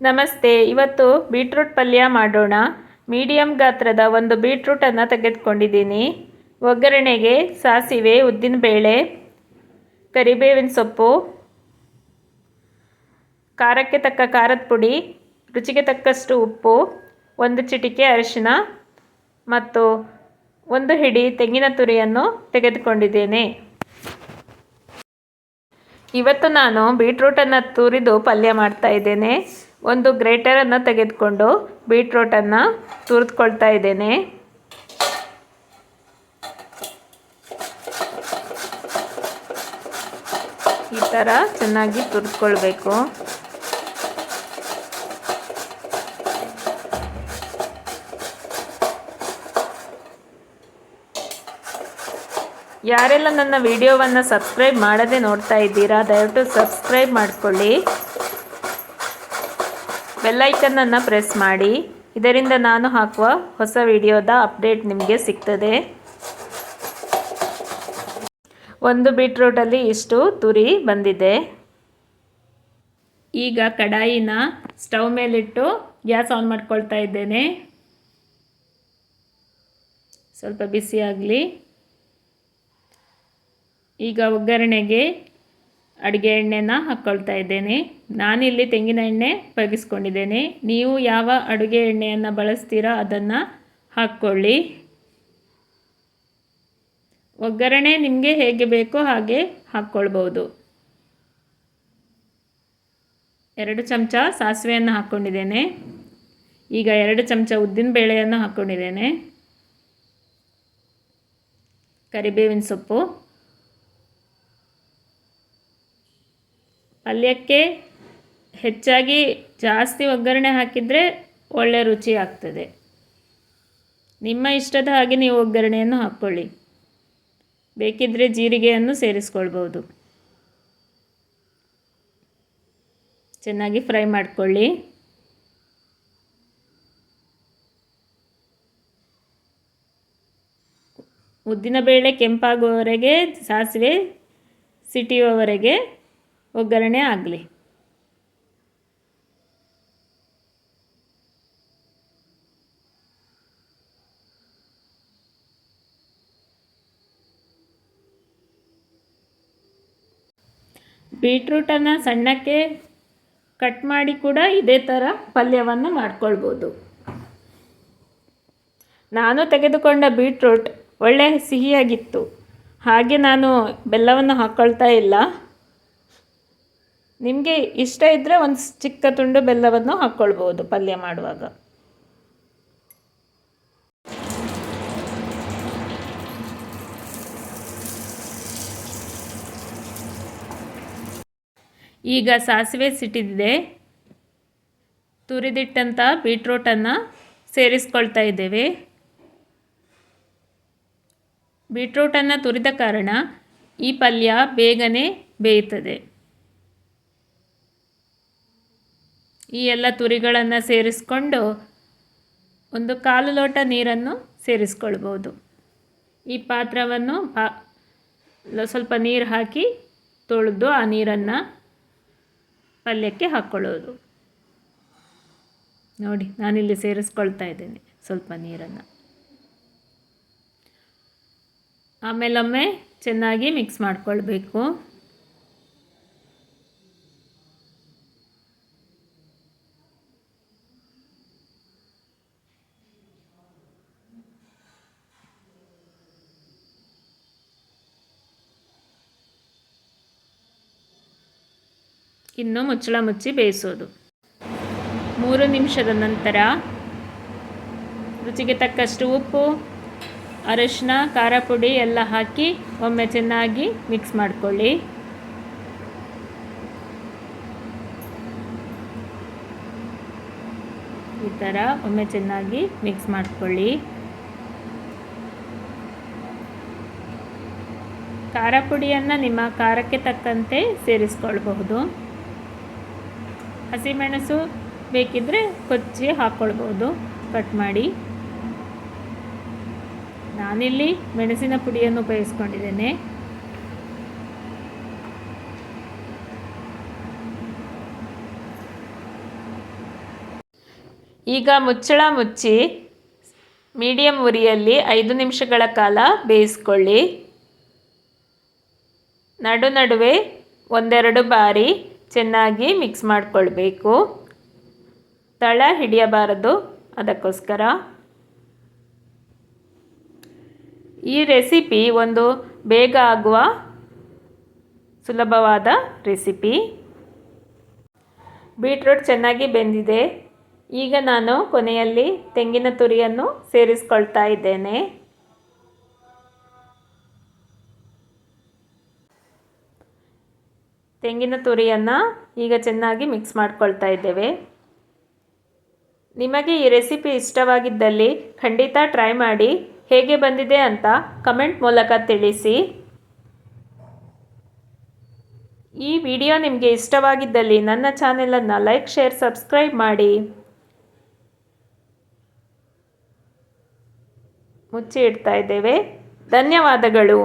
ನಮಸ್ತೆ. ಇವತ್ತು ಬೀಟ್ರೂಟ್ ಪಲ್ಯ ಮಾಡೋಣ. ಮೀಡಿಯಂ ಗಾತ್ರದ ಒಂದು ಬೀಟ್ರೂಟನ್ನು ತೆಗೆದುಕೊಂಡಿದ್ದೀನಿ. ಒಗ್ಗರಣೆಗೆ ಸಾಸಿವೆ, ಉದ್ದಿನಬೇಳೆ, ಕರಿಬೇವಿನ ಸೊಪ್ಪು, ಖಾರಕ್ಕೆ ತಕ್ಕ ಖಾರದ ಪುಡಿ, ರುಚಿಗೆ ತಕ್ಕಷ್ಟು ಉಪ್ಪು, ಒಂದು ಚಿಟಿಕೆ ಅರಿಶಿನ ಮತ್ತು ಒಂದು ಹಿಡಿ ತೆಂಗಿನ ತುರಿಯನ್ನು ತೆಗೆದುಕೊಂಡಿದ್ದೇನೆ. ಇವತ್ತು ನಾನು ಬೀಟ್ರೂಟನ್ನು ತುರಿದು ಪಲ್ಯ ಮಾಡ್ತಾ ಇದ್ದೇನೆ. ಒಂದು ಗ್ರೇಟರನ್ನು ತೆಗೆದುಕೊಂಡು ಬೀಟ್ರೂಟನ್ನು ತುರಿದುಕೊಳ್ತಾ ಇದ್ದೇನೆ. ಈ ಥರ ಚೆನ್ನಾಗಿ ತುರಿದುಕೊಳ್ಬೇಕು. ಯಾರೆಲ್ಲ ನನ್ನ ವಿಡಿಯೋವನ್ನು ಸಬ್ಸ್ಕ್ರೈಬ್ ಮಾಡದೆ ನೋಡ್ತಾ ಇದ್ದೀರಾ, ದಯವಿಟ್ಟು ಸಬ್ಸ್ಕ್ರೈಬ್ ಮಾಡಿಕೊಳ್ಳಿ. ಬೆಲ್ಲೈಕನ್ನನ್ನು ಪ್ರೆಸ್ ಮಾಡಿ. ಇದರಿಂದ ನಾನು ಹಾಕುವ ಹೊಸ ವಿಡಿಯೋದ ಅಪ್ಡೇಟ್ ನಿಮಗೆ ಸಿಗ್ತದೆ. ಒಂದು ಬೀಟ್ರೂಟಲ್ಲಿ ಇಷ್ಟು ತುರಿ ಬಂದಿದೆ. ಈಗ ಕಡಾಯಿನ ಸ್ಟವ್ ಮೇಲಿಟ್ಟು ಗ್ಯಾಸ್ ಆನ್ ಮಾಡ್ಕೊಳ್ತಾ ಇದ್ದೇನೆ. ಸ್ವಲ್ಪ ಬಿಸಿ ಆಗಲಿ. ಈಗ ಒಗ್ಗರಣೆಗೆ ಅಡುಗೆ ಎಣ್ಣೆನ ಹಾಕ್ಕೊಳ್ತಾ ಇದ್ದೇನೆ. ನಾನಿಲ್ಲಿ ತೆಂಗಿನ ಎಣ್ಣೆ ಉಪಯೋಗಿಸ್ಕೊಂಡಿದ್ದೇನೆ. ನೀವು ಯಾವ ಅಡುಗೆ ಎಣ್ಣೆಯನ್ನು ಬಳಸ್ತೀರಾ ಅದನ್ನು ಹಾಕ್ಕೊಳ್ಳಿ. ಒಗ್ಗರಣೆ ನಿಮಗೆ ಹೇಗೆ ಬೇಕೋ ಹಾಗೆ ಹಾಕ್ಕೊಳ್ಬೋದು. 2 ಚಮಚ ಸಾಸಿವೆಯನ್ನು ಹಾಕ್ಕೊಂಡಿದ್ದೇನೆ. ಈಗ 2 ಚಮಚ ಉದ್ದಿನ ಬೇಳೆಯನ್ನು ಹಾಕ್ಕೊಂಡಿದ್ದೇನೆ. ಕರಿಬೇವಿನ ಸೊಪ್ಪು. ಪಲ್ಯಕ್ಕೆ ಹೆಚ್ಚಾಗಿ ಜಾಸ್ತಿ ಒಗ್ಗರಣೆ ಹಾಕಿದರೆ ಒಳ್ಳೆ ರುಚಿ ಆಗ್ತದೆ. ನಿಮ್ಮ ಇಷ್ಟದ ಹಾಗೆ ನೀವು ಒಗ್ಗರಣೆಯನ್ನು ಹಾಕ್ಕೊಳ್ಳಿ. ಬೇಕಿದ್ದರೆ ಜೀರಿಗೆಯನ್ನು ಸೇರಿಸ್ಕೊಳ್ಬೋದು. ಚೆನ್ನಾಗಿ ಫ್ರೈ ಮಾಡಿಕೊಳ್ಳಿ. ಉದ್ದಿನಬೇಳೆ ಕೆಂಪಾಗುವವರೆಗೆ, ಸಾಸಿವೆ ಸಿಟಿಯುವವರೆಗೆ ಒಗ್ಗರಣೆ ಆಗಲಿ. ಬೀಟ್ರೂಟನ್ನು ಸಣ್ಣಕ್ಕೆ ಕಟ್ ಮಾಡಿ ಕೂಡ ಇದೇ ಥರ ಪಲ್ಯವನ್ನು ಮಾಡ್ಕೊಳ್ಬೋದು. ನಾನು ತೆಗೆದುಕೊಂಡ ಬೀಟ್ರೂಟ್ ಒಳ್ಳೆ ಸಿಹಿಯಾಗಿತ್ತು, ಹಾಗೆ ನಾನು ಬೆಲ್ಲವನ್ನು ಹಾಕ್ಕೊಳ್ತಾ ಇಲ್ಲ. ನಿಮಗೆ ಇಷ್ಟ ಇದ್ದರೆ ಒಂದು ಚಿಕ್ಕ ತುಂಡು ಬೆಲ್ಲವನ್ನು ಹಾಕ್ಕೊಳ್ಬೋದು ಪಲ್ಯ ಮಾಡುವಾಗ. ಈಗ ಸಾಸಿವೆ ಸಿಟಿದಿದೆ. ತುರಿದಿಟ್ಟಂಥ ಬೀಟ್ರೂಟನ್ನು ಸೇರಿಸ್ಕೊಳ್ತಾ ಇದ್ದೇವೆ. ಬೀಟ್ರೂಟನ್ನು ತುರಿದ ಕಾರಣ ಈ ಪಲ್ಯ ಬೇಗನೆ ಬೇಯುತ್ತದೆ. ಈ ಎಲ್ಲ ತುರಿಗಳನ್ನು ಸೇರಿಸ್ಕೊಂಡು ಒಂದು 1/4 ಲೋಟ ನೀರನ್ನು ಸೇರಿಸ್ಕೊಳ್ಬೋದು. ಈ ಪಾತ್ರವನ್ನು ಸ್ವಲ್ಪ ನೀರು ಹಾಕಿ ತೊಳೆದು ಆ ನೀರನ್ನು ಪಲ್ಯಕ್ಕೆ ಹಾಕ್ಕೊಳ್ಳೋದು. ನೋಡಿ, ನಾನಿಲ್ಲಿ ಸೇರಿಸ್ಕೊಳ್ತಾ ಇದ್ದೇನೆ ಸ್ವಲ್ಪ ನೀರನ್ನು. ಆಮೇಲೊಮ್ಮೆ ಚೆನ್ನಾಗಿ ಮಿಕ್ಸ್ ಮಾಡಿಕೊಳ್ಬೇಕು. ಇನ್ನು ಮುಚ್ಚಳ ಮುಚ್ಚಿ ಬೇಯಿಸೋದು. 3 ನಿಮಿಷದ ನಂತರ ರುಚಿಗೆ ತಕ್ಕಷ್ಟು ಉಪ್ಪು, ಅರಿಶಿನ, ಖಾರ ಪುಡಿ ಎಲ್ಲ ಹಾಕಿ ಒಮ್ಮೆ ಚೆನ್ನಾಗಿ ಮಿಕ್ಸ್ ಮಾಡಿಕೊಳ್ಳಿ. ಈ ಥರ ಒಮ್ಮೆ ಚೆನ್ನಾಗಿ ಮಿಕ್ಸ್ ಮಾಡಿಕೊಳ್ಳಿ. ಖಾರ ಪುಡಿಯನ್ನು ನಿಮ್ಮ ಖಾರಕ್ಕೆ ತಕ್ಕಂತೆ ಸೇರಿಸ್ಕೊಳ್ಬಹುದು. ಹಸಿಮೆಣಸು ಬೇಕಿದ್ದರೆ ಕೊಚ್ಚಿ ಹಾಕ್ಕೊಳ್ಬೋದು ಕಟ್ ಮಾಡಿ. ನಾನಿಲ್ಲಿ ಮೆಣಸಿನ ಪುಡಿಯನ್ನು ಉಪಯೋಗಿಸ್ಕೊಂಡಿದ್ದೇನೆ. ಈಗ ಮುಚ್ಚಳ ಮುಚ್ಚಿ ಮೀಡಿಯಮ್ ಉರಿಯಲ್ಲಿ 5 ನಿಮಿಷಗಳ ಕಾಲ ಬೇಯಿಸ್ಕೊಳ್ಳಿ. ನಡುವೆ ಒಂದೆರಡು ಬಾರಿ ಚೆನ್ನಾಗಿ ಮಿಕ್ಸ್ ಮಾಡಿಕೊಳ್ಬೇಕು. ತಳ ಹಿಡಿಯಬಾರದು, ಅದಕ್ಕೋಸ್ಕರ. ಈ ರೆಸಿಪಿ ಒಂದು ಬೇಗ ಆಗುವ ಸುಲಭವಾದ ರೆಸಿಪಿ. ಬೀಟ್ರೂಟ್ ಚೆನ್ನಾಗಿ ಬೆಂದಿದೆ. ಈಗ ನಾನು ಕೊನೆಯಲ್ಲಿ ತೆಂಗಿನ ತುರಿಯನ್ನು ಸೇರಿಸ್ಕೊಳ್ತಾ ಇದ್ದೇನೆ. ತೆಂಗಿನ ತುರಿಯನ್ನು ಈಗ ಚೆನ್ನಾಗಿ ಮಿಕ್ಸ್ ಮಾಡ್ಕೊಳ್ತಾ ಇದ್ದೇವೆ. ನಿಮಗೆ ಈ ರೆಸಿಪಿ ಇಷ್ಟವಾಗಿದ್ದಲ್ಲಿ ಖಂಡಿತ ಟ್ರೈ ಮಾಡಿ. ಹೇಗೆ ಬಂದಿದೆ ಅಂತ ಕಮೆಂಟ್ ಮೂಲಕ ತಿಳಿಸಿ. ಈ ವಿಡಿಯೋ ನಿಮಗೆ ಇಷ್ಟವಾಗಿದ್ದಲ್ಲಿ ನನ್ನ ಚಾನೆಲನ್ನು ಲೈಕ್, ಶೇರ್, ಸಬ್ಸ್ಕ್ರೈಬ್ ಮಾಡಿ. ಮುಚ್ಚಿ ಇಡ್ತಾ ಇದ್ದೇವೆ. ಧನ್ಯವಾದಗಳು.